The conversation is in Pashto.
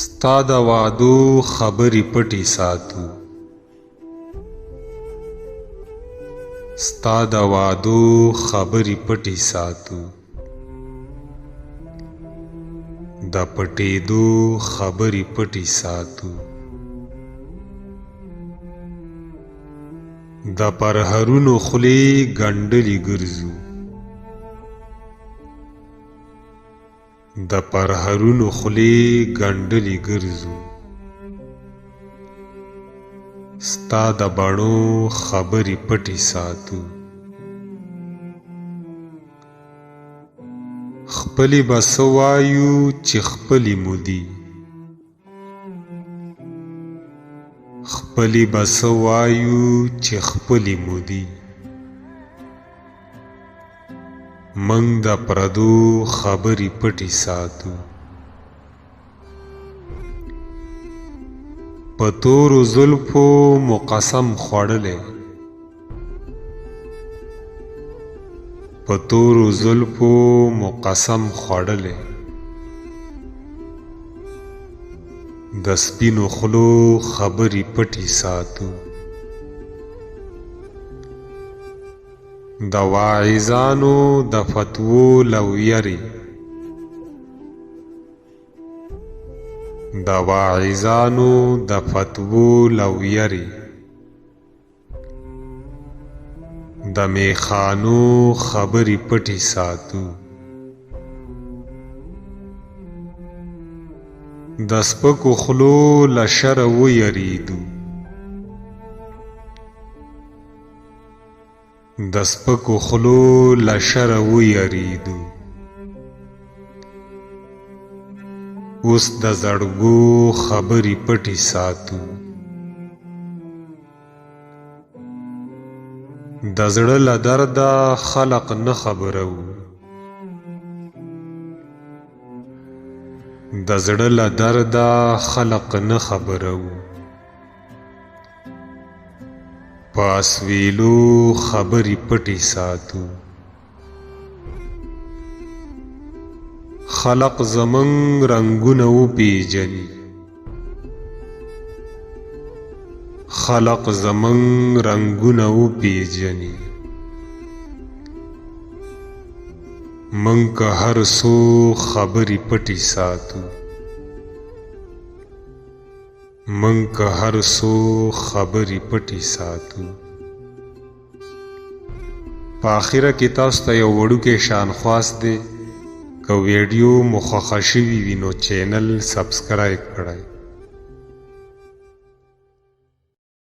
ستا د وعدو خبرې پټې ساتو، ستا د وعدو خبرې پټې ساتو، د پټېدو خبرې پټې ساتو، د پرهرونو خولې ګنډلې ګرځو، د پرهرونو خولې ګنډلې ګرځو، ستا د بڼو خبرې پټې ساتو، خپلې به څه وایو چې خپلې مو دي، خپلې به څه وایو چې خپلې مو دي، منږ د پردو خبرې پټې ساتو، په تورو زلفو مو قسم خوړلی، په تورو زلفو مو قسم خوړلی، د سپینو خولو خبرې پټې ساتو، د واعظانو د فتوو له ویرې، د واعظانو د فتوو له ویرې، د میخانو خبرې پټې ساتو، د سپکو خولو له شره ویریدو، د سپکو خولو له شره ویریدو، اوس د زړګو خبرې پټې ساتو، د زړه له درده خلق نه خبرو، د زړه له درده خلق نه خبرو، په اسویلو خبرې پټې ساتو، خلق زمونږ رنګونه وپېژني، خلق زمونږ رنګونه وپېژني، منږ که هر څو خبرې پټې ساتو، منږ که هر څو خبرې پټې ساتو. په آخره کې تاسو ته یو وړوکی شان خواست دی، که ویډیو مو خوښه شوي وي نو چینل سبسکرایب کړئ.